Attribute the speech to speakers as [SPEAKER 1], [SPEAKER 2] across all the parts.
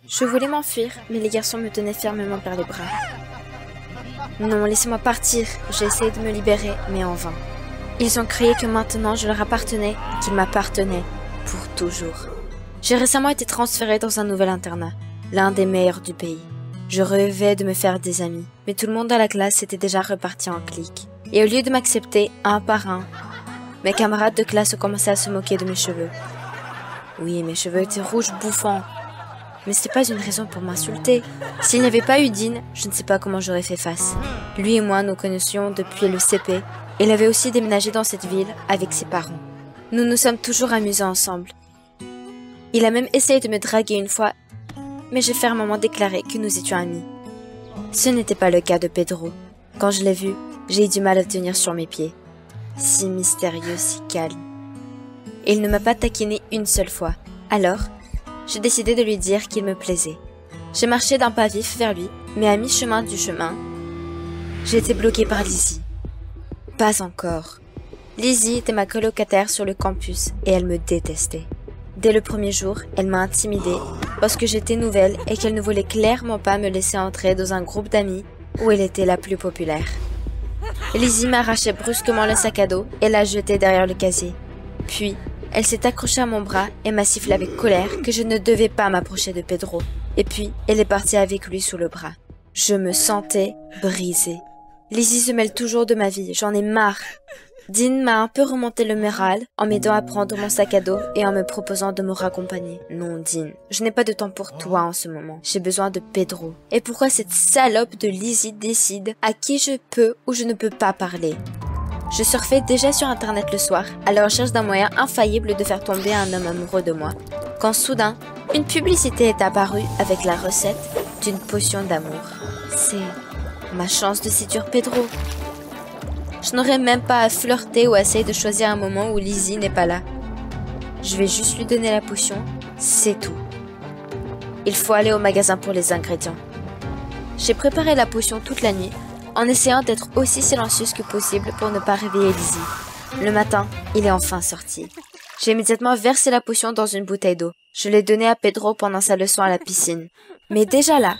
[SPEAKER 1] Je voulais m'enfuir, mais les garçons me tenaient fermement par les bras. Non, laissez-moi partir. J'ai essayé de me libérer, mais en vain. Ils ont crié que maintenant je leur appartenais, qu'ils m'appartenaient, pour toujours. J'ai récemment été transférée dans un nouvel internat, l'un des meilleurs du pays. Je rêvais de me faire des amis, mais tout le monde dans la classe était déjà reparti en clique. Et au lieu de m'accepter un par un, mes camarades de classe ont commencé à se moquer de mes cheveux. Oui, mes cheveux étaient rouges bouffants. Mais ce n'est pas une raison pour m'insulter. S'il n'y avait pas eu Dean, je ne sais pas comment j'aurais fait face. Lui et moi nous connaissions depuis le CP. Il avait aussi déménagé dans cette ville avec ses parents. Nous nous sommes toujours amusés ensemble. Il a même essayé de me draguer une fois, mais j'ai fermement déclaré que nous étions amis. Ce n'était pas le cas de Pedro. Quand je l'ai vu, j'ai eu du mal à tenir sur mes pieds. Si mystérieux, si calme. Il ne m'a pas taquiné une seule fois. Alors, j'ai décidé de lui dire qu'il me plaisait. J'ai marché d'un pas vif vers lui, mais à mi-chemin du chemin, j'ai été bloquée par Lizzie. Pas encore. Lizzie était ma colocataire sur le campus et elle me détestait. Dès le premier jour, elle m'a intimidée parce que j'étais nouvelle et qu'elle ne voulait clairement pas me laisser entrer dans un groupe d'amis où elle était la plus populaire. Lizzie m'arrachait brusquement le sac à dos et l'a jeté derrière le casier. Puis, elle s'est accrochée à mon bras et m'a sifflé avec colère que je ne devais pas m'approcher de Pedro. Et puis, elle est partie avec lui sous le bras. Je me sentais brisée. Lizzie se mêle toujours de ma vie, j'en ai marre. Dean m'a un peu remonté le moral en m'aidant à prendre mon sac à dos et en me proposant de me raccompagner. Non, Dean, je n'ai pas de temps pour toi en ce moment. J'ai besoin de Pedro. Et pourquoi cette salope de Lizzie décide à qui je peux ou je ne peux pas parler? Je surfais déjà sur internet le soir, à la recherche d'un moyen infaillible de faire tomber un homme amoureux de moi, quand soudain, une publicité est apparue avec la recette d'une potion d'amour. C'est ma chance de séduire Pedro. Je n'aurais même pas à flirter ou à essayer de choisir un moment où Lizzie n'est pas là. Je vais juste lui donner la potion, c'est tout. Il faut aller au magasin pour les ingrédients. J'ai préparé la potion toute la nuit, en essayant d'être aussi silencieuse que possible pour ne pas réveiller Lizzie. Le matin, il est enfin sorti. J'ai immédiatement versé la potion dans une bouteille d'eau. Je l'ai donnée à Pedro pendant sa leçon à la piscine. Mais déjà là,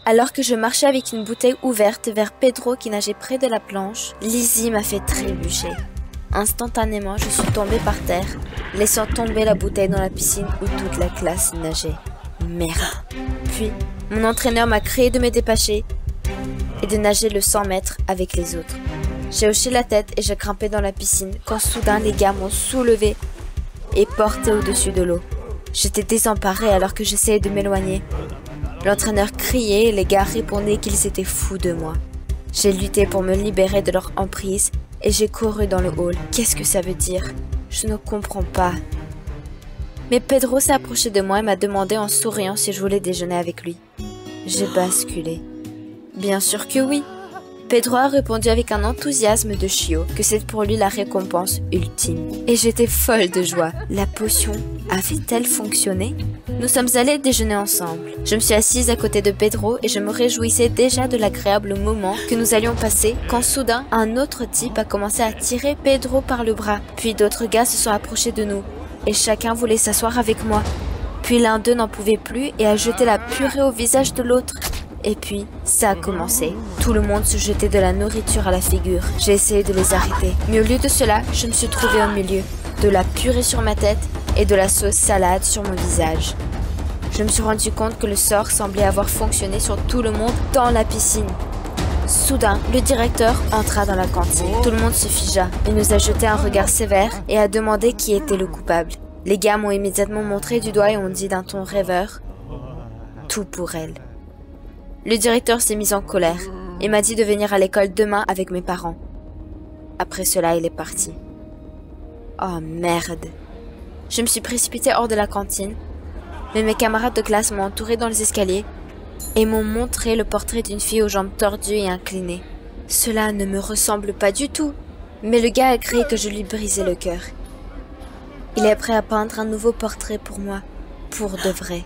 [SPEAKER 1] alors que je marchais avec une bouteille ouverte vers Pedro qui nageait près de la planche, Lizzie m'a fait trébucher. Instantanément, je suis tombée par terre, laissant tomber la bouteille dans la piscine où toute la classe nageait. Merde. Puis, mon entraîneur m'a crié de me dépêcher et de nager le 100 mètres avec les autres. J'ai hoché la tête et j'ai grimpé dans la piscine quand soudain les gars m'ont soulevé et porté au-dessus de l'eau. J'étais désemparée alors que j'essayais de m'éloigner. L'entraîneur criait et les gars répondaient qu'ils étaient fous de moi. J'ai lutté pour me libérer de leur emprise et j'ai couru dans le hall. Qu'est-ce que ça veut dire? Je ne comprends pas. Mais Pedro s'est approché de moi et m'a demandé en souriant si je voulais déjeuner avec lui. J'ai basculé. Bien sûr que oui. Pedro a répondu avec un enthousiasme de chiot que c'est pour lui la récompense ultime. Et j'étais folle de joie. La potion avait-elle fonctionné? Nous sommes allés déjeuner ensemble. Je me suis assise à côté de Pedro et je me réjouissais déjà de l'agréable moment que nous allions passer quand soudain un autre type a commencé à tirer Pedro par le bras. Puis d'autres gars se sont approchés de nous et chacun voulait s'asseoir avec moi. Puis l'un d'eux n'en pouvait plus et a jeté la purée au visage de l'autre. Et puis, ça a commencé. Tout le monde se jetait de la nourriture à la figure. J'ai essayé de les arrêter. Mais au lieu de cela, je me suis trouvée au milieu. De la purée sur ma tête et de la sauce salade sur mon visage. Je me suis rendu compte que le sort semblait avoir fonctionné sur tout le monde dans la piscine. Soudain, le directeur entra dans la cantine. Tout le monde se figea. Il nous a jeté un regard sévère et a demandé qui était le coupable. Les gars m'ont immédiatement montré du doigt et ont dit d'un ton rêveur « Tout pour elle ». Le directeur s'est mis en colère et m'a dit de venir à l'école demain avec mes parents. Après cela, il est parti. Oh merde. Je me suis précipitée hors de la cantine, mais mes camarades de classe m'ont entourée dans les escaliers et m'ont montré le portrait d'une fille aux jambes tordues et inclinées. Cela ne me ressemble pas du tout, mais le gars a crié que je lui brisais le cœur. Il est prêt à peindre un nouveau portrait pour moi, pour de vrai.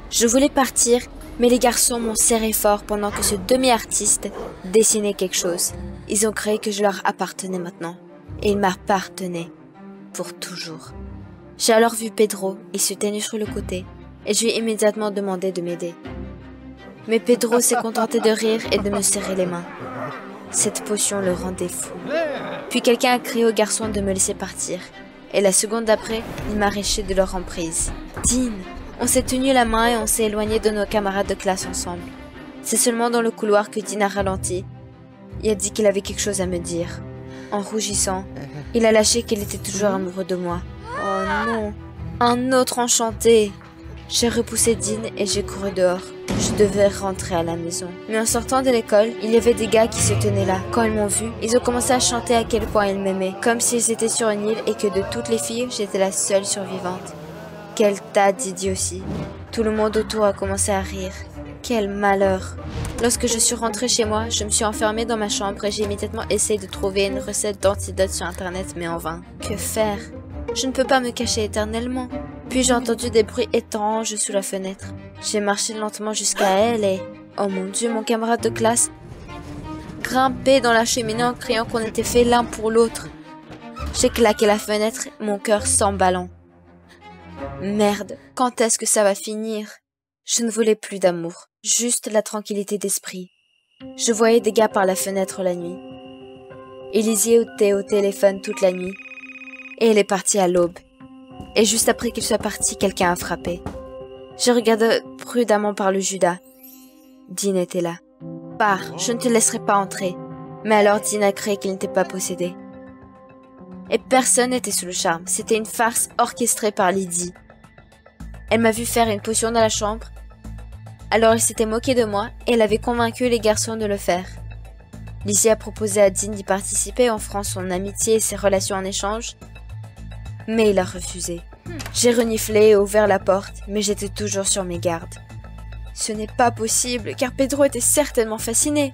[SPEAKER 1] Je voulais partir, mais les garçons m'ont serré fort pendant que ce demi-artiste dessinait quelque chose. Ils ont créé que je leur appartenais maintenant. Et ils m'appartenaient. Pour toujours. J'ai alors vu Pedro, il se tenait sur le côté. et je lui ai immédiatement demandé de m'aider. Mais Pedro s'est contenté de rire et de me serrer les mains. Cette potion le rendait fou. Puis quelqu'un a crié au garçon de me laisser partir. Et la seconde d'après, il m'a arraché de leur emprise. Dean, on s'est tenu la main et on s'est éloigné de nos camarades de classe ensemble. C'est seulement dans le couloir que Dean a ralenti. Il a dit qu'il avait quelque chose à me dire. En rougissant, il a lâché qu'il était toujours amoureux de moi. Oh non, un autre enchanté. J'ai repoussé Dean et j'ai couru dehors. Je devais rentrer à la maison. Mais en sortant de l'école, il y avait des gars qui se tenaient là. Quand ils m'ont vu, ils ont commencé à chanter à quel point ils m'aimaient. Comme s'ils étaient sur une île et que de toutes les filles, j'étais la seule survivante. Quel tas d'idioties. Tout le monde autour a commencé à rire. Quel malheur. Lorsque je suis rentrée chez moi, je me suis enfermée dans ma chambre et j'ai immédiatement essayé de trouver une recette d'antidote sur internet, mais en vain. Que faire? Je ne peux pas me cacher éternellement. Puis j'ai entendu des bruits étranges sous la fenêtre. J'ai marché lentement jusqu'à elle et... Oh mon Dieu, mon camarade de classe grimpait dans la cheminée en criant qu'on était faits l'un pour l'autre. J'ai claqué la fenêtre, mon cœur s'emballant. Merde, quand est-ce que ça va finir? Je ne voulais plus d'amour, juste la tranquillité d'esprit. Je voyais des gars par la fenêtre la nuit. Lizzie était au téléphone toute la nuit. Et elle est partie à l'aube. Et juste après qu'il soit parti, quelqu'un a frappé. Je regardais prudemment par le Judas. Dean était là. Pars, je ne te laisserai pas entrer. Mais alors Dean a créé qu'il n'était pas possédé. Et personne n'était sous le charme. C'était une farce orchestrée par Lydie. Elle m'a vu faire une potion dans la chambre. Alors elle s'était moquée de moi et elle avait convaincu les garçons de le faire. Lizzie a proposé à Dean d'y participer, offrant son amitié et ses relations en échange. Mais il a refusé. J'ai reniflé et ouvert la porte, mais j'étais toujours sur mes gardes. Ce n'est pas possible, car Pedro était certainement fasciné.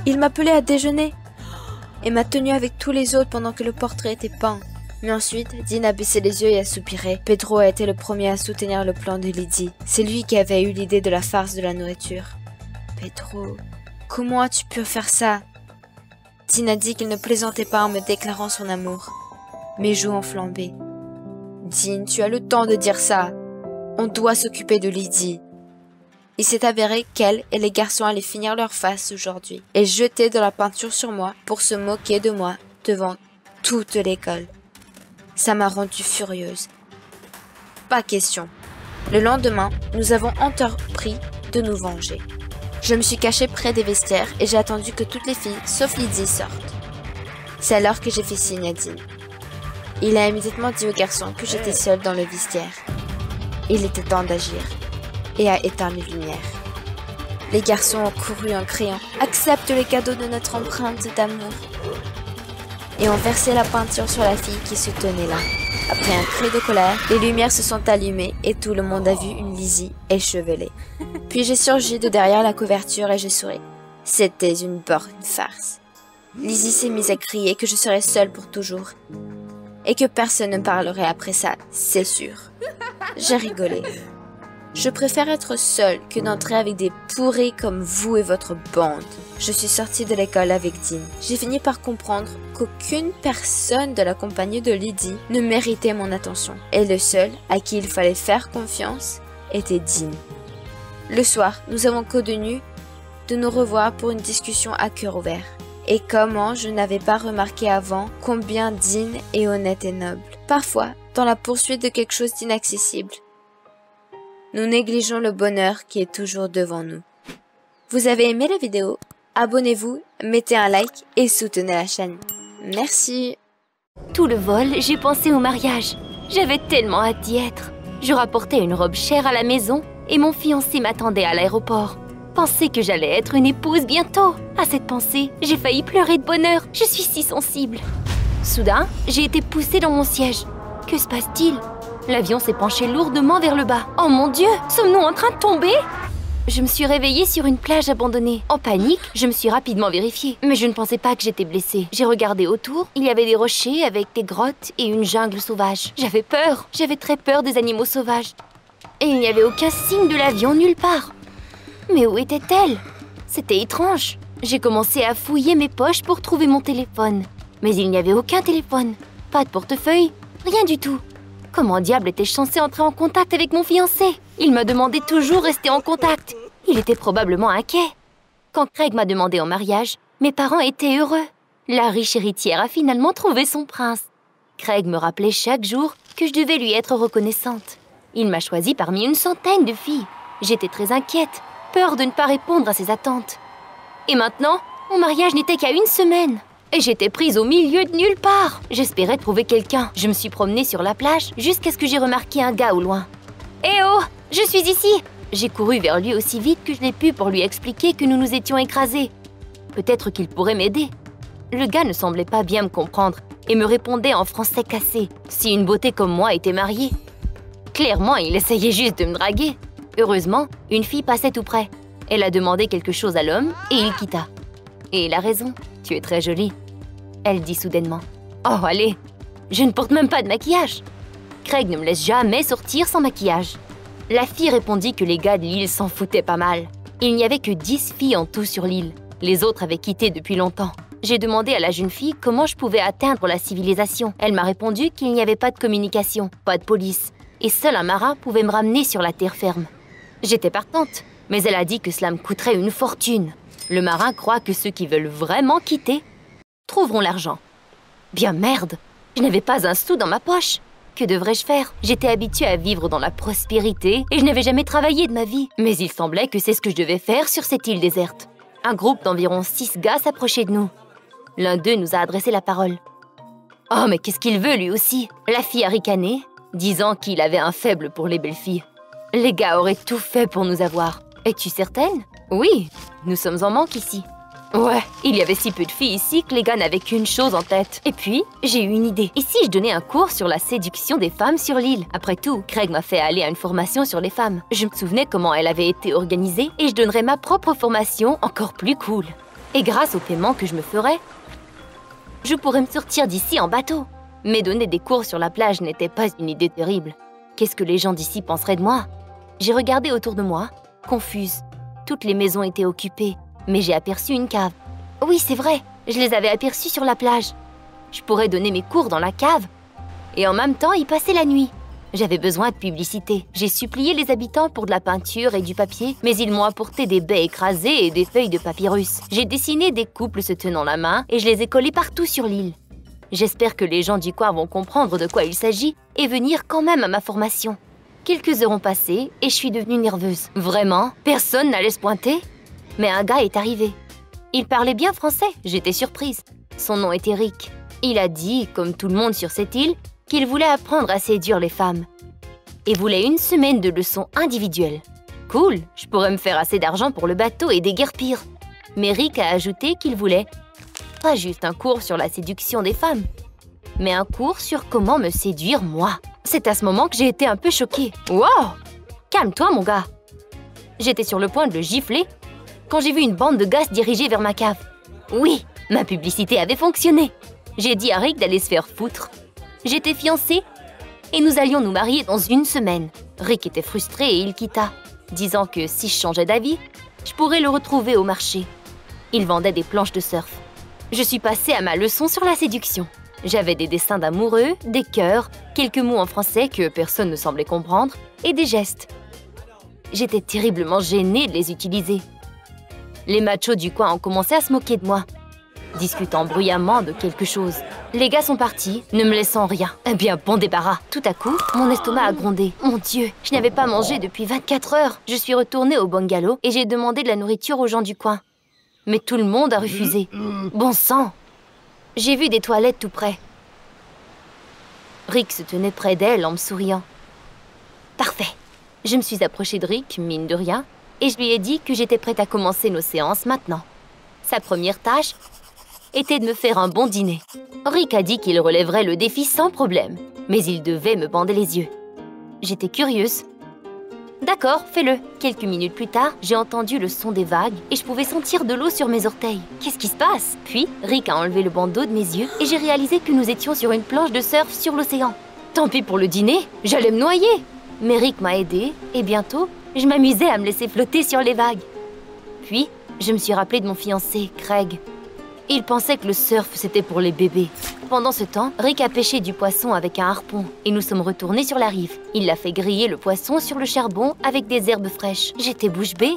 [SPEAKER 1] Il m'appelait à déjeuner et m'a tenu avec tous les autres pendant que le portrait était peint. Mais ensuite, Dean a baissé les yeux et a soupiré. Pedro a été le premier à soutenir le plan de Lydie. C'est lui qui avait eu l'idée de la farce de la nourriture. Pedro, comment as-tu pu faire ça? Dean a dit qu'il ne plaisantait pas en me déclarant son amour. Mes joues ont flambé. Dean, tu as le temps de dire ça. On doit s'occuper de Lydie. Il s'est avéré qu'elle et les garçons allaient finir leur face aujourd'hui et jeter de la peinture sur moi pour se moquer de moi devant toute l'école. Ça m'a rendue furieuse. Pas question. Le lendemain, nous avons entrepris de nous venger. Je me suis cachée près des vestiaires et j'ai attendu que toutes les filles, sauf Lydie, sortent. C'est alors que j'ai fait signe à Dean. Il a immédiatement dit aux garçons que j'étais seule dans le vestiaire. Il était temps d'agir et a éteint les lumières. Les garçons ont couru en criant « Accepte les cadeaux de notre empreinte d'amour !» et ont versé la peinture sur la fille qui se tenait là. Après un cri de colère, les lumières se sont allumées et tout le monde a vu une Lizzie échevelée. Puis j'ai surgi de derrière la couverture et j'ai souri. C'était une bonne farce. Lizzie s'est mise à crier que je serais seule pour toujours. Et que personne ne parlerait après ça, c'est sûr. J'ai rigolé. Je préfère être seule que d'entrer avec des pourris comme vous et votre bande. Je suis sortie de l'école avec Dean. J'ai fini par comprendre qu'aucune personne de la compagnie de Lydie ne méritait mon attention. Et le seul à qui il fallait faire confiance était Dean. Le soir, nous avons convenu de nous revoir pour une discussion à cœur ouvert. Et comment je n'avais pas remarqué avant combien Dean est honnête et noble. Parfois, dans la poursuite de quelque chose d'inaccessible, nous négligeons le bonheur qui est toujours devant nous. Vous avez aimé la vidéo? Abonnez-vous, mettez un like et soutenez la chaîne. Merci.
[SPEAKER 2] Tout le vol, j'ai pensé au mariage. J'avais tellement hâte d'y être. Je rapportais une robe chère à la maison et mon fiancé m'attendait à l'aéroport. Pensais que j'allais être une épouse bientôt. À cette pensée, j'ai failli pleurer de bonheur. Je suis si sensible. Soudain, j'ai été poussée dans mon siège. Que se passe-t-il? L'avion s'est penché lourdement vers le bas. Oh mon Dieu, sommes-nous en train de tomber? Je me suis réveillée sur une plage abandonnée. En panique, je me suis rapidement vérifiée. Mais je ne pensais pas que j'étais blessée. J'ai regardé autour. Il y avait des rochers avec des grottes et une jungle sauvage. J'avais peur. J'avais très peur des animaux sauvages. Et il n'y avait aucun signe de l'avion nulle part. Mais où était-elle? C'était étrange. J'ai commencé à fouiller mes poches pour trouver mon téléphone. Mais il n'y avait aucun téléphone. Pas de portefeuille. Rien du tout. Comment diable étais-je censée entrer en contact avec mon fiancé? Il m'a demandé toujours rester en contact. Il était probablement inquiet. Quand Craig m'a demandé en mariage, mes parents étaient heureux. La riche héritière a finalement trouvé son prince. Craig me rappelait chaque jour que je devais lui être reconnaissante. Il m'a choisie parmi une centaine de filles. J'étais très inquiète, peur de ne pas répondre à ses attentes. Et maintenant, mon mariage n'était qu'à une semaine. Et j'étais prise au milieu de nulle part. J'espérais trouver quelqu'un. Je me suis promenée sur la plage jusqu'à ce que j'ai remarqué un gars au loin. « Eh oh, je suis ici !» J'ai couru vers lui aussi vite que je l'ai pu pour lui expliquer que nous nous étions écrasés. Peut-être qu'il pourrait m'aider. Le gars ne semblait pas bien me comprendre et me répondait en français cassé, si une beauté comme moi était mariée. Clairement, il essayait juste de me draguer. Heureusement, une fille passait tout près. Elle a demandé quelque chose à l'homme et il quitta. Et il a raison, tu es très jolie. Elle dit soudainement. Oh, allez, je ne porte même pas de maquillage. Craig ne me laisse jamais sortir sans maquillage. La fille répondit que les gars de l'île s'en foutaient pas mal. Il n'y avait que 10 filles en tout sur l'île. Les autres avaient quitté depuis longtemps. J'ai demandé à la jeune fille comment je pouvais atteindre la civilisation. Elle m'a répondu qu'il n'y avait pas de communication, pas de police. Et seul un marin pouvait me ramener sur la terre ferme. J'étais partante, mais elle a dit que cela me coûterait une fortune. Le marin croit que ceux qui veulent vraiment quitter trouveront l'argent. Bien merde, je n'avais pas un sou dans ma poche. Que devrais-je faire? J'étais habituée à vivre dans la prospérité et je n'avais jamais travaillé de ma vie. Mais il semblait que c'est ce que je devais faire sur cette île déserte. Un groupe d'environ 6 gars s'approchait de nous. L'un d'eux nous a adressé la parole. Oh, mais qu'est-ce qu'il veut lui aussi? La fille a ricané, disant qu'il avait un faible pour les belles filles. Les gars auraient tout fait pour nous avoir. Es-tu certaine? Oui, nous sommes en manque ici. Ouais, il y avait si peu de filles ici que les gars n'avaient qu'une chose en tête. Et puis, j'ai eu une idée. Et si je donnais un cours sur la séduction des femmes sur l'île? Après tout, Craig m'a fait aller à une formation sur les femmes. Je me souvenais comment elle avait été organisée et je donnerais ma propre formation encore plus cool. Et grâce au paiement que je me ferais, je pourrais me sortir d'ici en bateau. Mais donner des cours sur la plage n'était pas une idée terrible. Qu'est-ce que les gens d'ici penseraient de moi? J'ai regardé autour de moi, confuse. Toutes les maisons étaient occupées. Mais j'ai aperçu une cave. Oui, c'est vrai, je les avais aperçus sur la plage. Je pourrais donner mes cours dans la cave et en même temps y passer la nuit. J'avais besoin de publicité. J'ai supplié les habitants pour de la peinture et du papier, mais ils m'ont apporté des baies écrasées et des feuilles de papyrus. J'ai dessiné des couples se tenant la main et je les ai collés partout sur l'île. J'espère que les gens du coin vont comprendre de quoi il s'agit et venir quand même à ma formation. Quelques heures ont passé et je suis devenue nerveuse. Vraiment, personne n'allait se pointer? Mais un gars est arrivé. Il parlait bien français, j'étais surprise. Son nom était Rick. Il a dit, comme tout le monde sur cette île, qu'il voulait apprendre à séduire les femmes. Et voulait une semaine de leçons individuelles. Cool, je pourrais me faire assez d'argent pour le bateau et déguerpir. Mais Rick a ajouté qu'il voulait pas juste un cours sur la séduction des femmes, mais un cours sur comment me séduire moi. C'est à ce moment que j'ai été un peu choquée. Wow! Calme-toi, mon gars. J'étais sur le point de le gifler quand j'ai vu une bande de gars se diriger vers ma cave. Oui, ma publicité avait fonctionné. J'ai dit à Rick d'aller se faire foutre. J'étais fiancée et nous allions nous marier dans une semaine. Rick était frustré et il quitta, disant que si je changeais d'avis, je pourrais le retrouver au marché. Il vendait des planches de surf. Je suis passée à ma leçon sur la séduction. J'avais des dessins d'amoureux, des cœurs, quelques mots en français que personne ne semblait comprendre et des gestes. J'étais terriblement gênée de les utiliser. Les machos du coin ont commencé à se moquer de moi, discutant bruyamment de quelque chose. Les gars sont partis, ne me laissant rien. Eh bien, bon débarras. Tout à coup, mon estomac a grondé. Mon Dieu, je n'avais pas mangé depuis 24 heures. Je suis retournée au bungalow et j'ai demandé de la nourriture aux gens du coin. Mais tout le monde a refusé. Bon sang! J'ai vu des toilettes tout près. Rick se tenait près d'elle en me souriant. Parfait. Je me suis approchée de Rick, mine de rien, et je lui ai dit que j'étais prête à commencer nos séances maintenant. Sa première tâche était de me faire un bon dîner. Rick a dit qu'il relèverait le défi sans problème, mais il devait me bander les yeux. J'étais curieuse. D'accord, fais-le. Quelques minutes plus tard, j'ai entendu le son des vagues et je pouvais sentir de l'eau sur mes orteils. Qu'est-ce qui se passe? Puis, Rick a enlevé le bandeau de mes yeux et j'ai réalisé que nous étions sur une planche de surf sur l'océan. Tant pis pour le dîner, j'allais me noyer. Mais Rick m'a aidée et bientôt, je m'amusais à me laisser flotter sur les vagues. Puis, je me suis rappelée de mon fiancé, Craig. Il pensait que le surf, c'était pour les bébés. Pendant ce temps, Rick a pêché du poisson avec un harpon et nous sommes retournés sur la rive. Il a fait griller le poisson sur le charbon avec des herbes fraîches. J'étais bouche bée.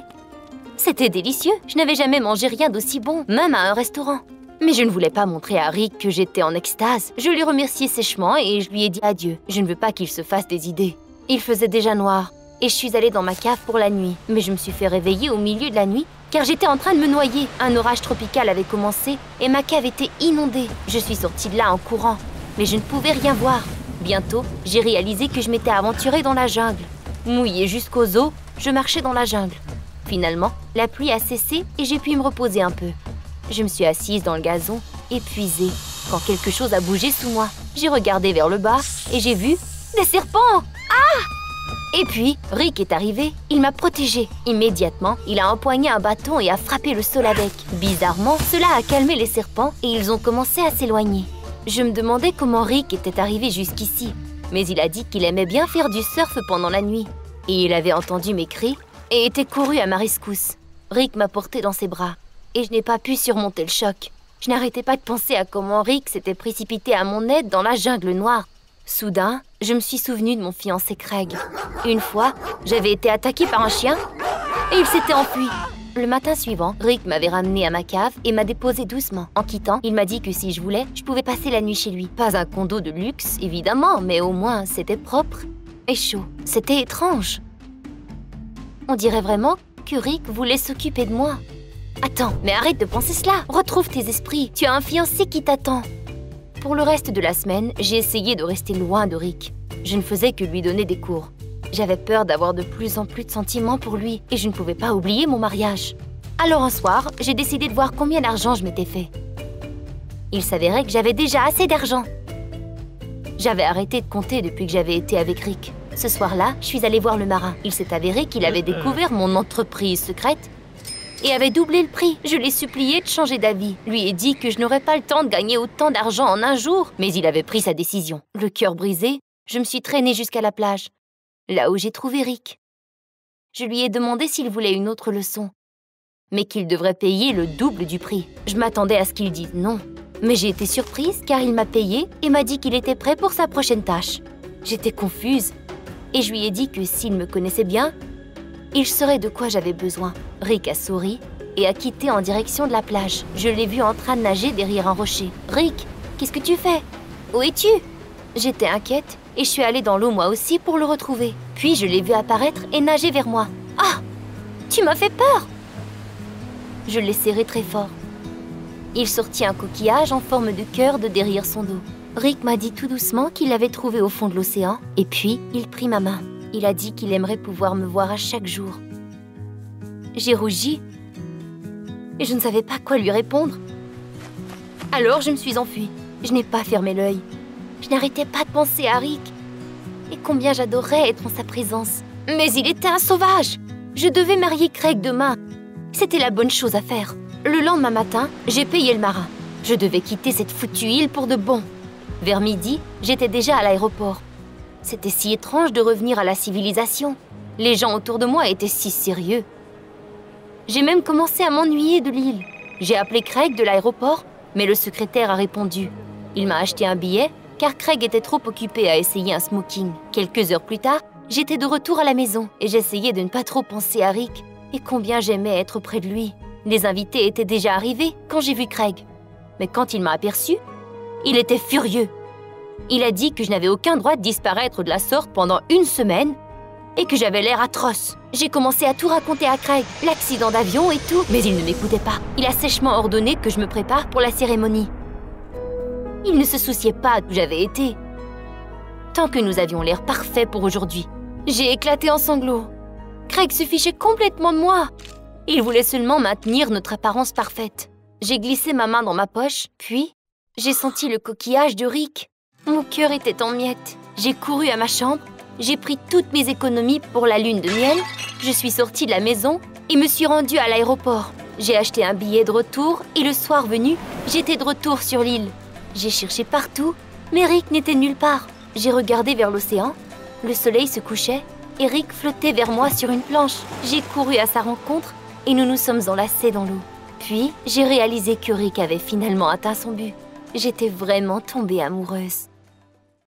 [SPEAKER 2] C'était délicieux. Je n'avais jamais mangé rien d'aussi bon, même à un restaurant. Mais je ne voulais pas montrer à Rick que j'étais en extase. Je l'ai remercié sèchement et je lui ai dit adieu. Je ne veux pas qu'il se fasse des idées. Il faisait déjà noir et je suis allée dans ma cave pour la nuit. Mais je me suis fait réveiller au milieu de la nuit car j'étais en train de me noyer. Un orage tropical avait commencé et ma cave était inondée. Je suis sortie de là en courant, mais je ne pouvais rien voir. Bientôt, j'ai réalisé que je m'étais aventurée dans la jungle. Mouillée jusqu'aux os, je marchais dans la jungle. Finalement, la pluie a cessé et j'ai pu me reposer un peu. Je me suis assise dans le gazon, épuisée, quand quelque chose a bougé sous moi. J'ai regardé vers le bas et j'ai vu des serpents. Ah! Et puis, Rick est arrivé, il m'a protégée. Immédiatement, il a empoigné un bâton et a frappé le sol avec. Bizarrement, cela a calmé les serpents et ils ont commencé à s'éloigner. Je me demandais comment Rick était arrivé jusqu'ici, mais il a dit qu'il aimait bien faire du surf pendant la nuit. Et il avait entendu mes cris et était couru à ma rescousse. Rick m'a porté dans ses bras et je n'ai pas pu surmonter le choc. Je n'arrêtais pas de penser à comment Rick s'était précipité à mon aide dans la jungle noire. Soudain, je me suis souvenue de mon fiancé Craig. Une fois, j'avais été attaquée par un chien et il s'était enfui. Le matin suivant, Rick m'avait ramenée à ma cave et m'a déposée doucement. En quittant, il m'a dit que si je voulais, je pouvais passer la nuit chez lui. Pas un condo de luxe, évidemment, mais au moins c'était propre et chaud. C'était étrange. On dirait vraiment que Rick voulait s'occuper de moi. Attends, mais arrête de penser cela. Retrouve tes esprits. Tu as un fiancé qui t'attend. Pour le reste de la semaine, j'ai essayé de rester loin de Rick. Je ne faisais que lui donner des cours. J'avais peur d'avoir de plus en plus de sentiments pour lui et je ne pouvais pas oublier mon mariage. Alors un soir, j'ai décidé de voir combien d'argent je m'étais fait. Il s'avérait que j'avais déjà assez d'argent. J'avais arrêté de compter depuis que j'avais été avec Rick. Ce soir-là, je suis allée voir le marin. Il s'est avéré qu'il avait découvert mon entreprise secrète et avait doublé le prix. Je l'ai supplié de changer d'avis. Lui ai dit que je n'aurais pas le temps de gagner autant d'argent en un jour, mais il avait pris sa décision. Le cœur brisé, je me suis traînée jusqu'à la plage, là où j'ai trouvé Rick. Je lui ai demandé s'il voulait une autre leçon, mais qu'il devrait payer le double du prix. Je m'attendais à ce qu'il dise non, mais j'ai été surprise car il m'a payé et m'a dit qu'il était prêt pour sa prochaine tâche. J'étais confuse et je lui ai dit que s'il me connaissait bien, il saurait de quoi j'avais besoin. Rick a souri et a quitté en direction de la plage. Je l'ai vu en train de nager derrière un rocher. « Rick, qu'est-ce que tu fais? Où es-tu » J'étais inquiète et je suis allée dans l'eau moi aussi pour le retrouver. Puis je l'ai vu apparaître et nager vers moi. « Ah, tu m'as fait peur !» Je l'ai serré très fort. Il sortit un coquillage en forme de cœur de derrière son dos. Rick m'a dit tout doucement qu'il l'avait trouvé au fond de l'océan et puis il prit ma main. Il a dit qu'il aimerait pouvoir me voir à chaque jour. J'ai rougi et je ne savais pas quoi lui répondre. Alors je me suis enfuie. Je n'ai pas fermé l'œil. Je n'arrêtais pas de penser à Rick et combien j'adorais être en sa présence. Mais il était un sauvage. Je devais marier Craig demain. C'était la bonne chose à faire. Le lendemain matin, j'ai payé le marin. Je devais quitter cette foutue île pour de bon. Vers midi, j'étais déjà à l'aéroport. C'était si étrange de revenir à la civilisation. Les gens autour de moi étaient si sérieux. J'ai même commencé à m'ennuyer de l'île. J'ai appelé Craig de l'aéroport, mais le secrétaire a répondu. Il m'a acheté un billet, car Craig était trop occupé à essayer un smoking. Quelques heures plus tard, j'étais de retour à la maison et j'essayais de ne pas trop penser à Rick et combien j'aimais être près de lui. Les invités étaient déjà arrivés quand j'ai vu Craig. Mais quand il m'a aperçu, il était furieux. Il a dit que je n'avais aucun droit de disparaître de la sorte pendant une semaine et que j'avais l'air atroce. J'ai commencé à tout raconter à Craig, l'accident d'avion et tout, mais il ne m'écoutait pas. Il a sèchement ordonné que je me prépare pour la cérémonie. Il ne se souciait pas d'où j'avais été. Tant que nous avions l'air parfait pour aujourd'hui. J'ai éclaté en sanglots. Craig se fichait complètement de moi. Il voulait seulement maintenir notre apparence parfaite. J'ai glissé ma main dans ma poche, puis j'ai senti le coquillage de Rick. Mon cœur était en miettes. J'ai couru à ma chambre, j'ai pris toutes mes économies pour la lune de miel, je suis sortie de la maison et me suis rendue à l'aéroport. J'ai acheté un billet de retour et le soir venu, j'étais de retour sur l'île. J'ai cherché partout, mais Rick n'était nulle part. J'ai regardé vers l'océan, le soleil se couchait et Rick flottait vers moi sur une planche. J'ai couru à sa rencontre et nous nous sommes enlacés dans l'eau. Puis, j'ai réalisé que Rick avait finalement atteint son but. J'étais vraiment tombée amoureuse.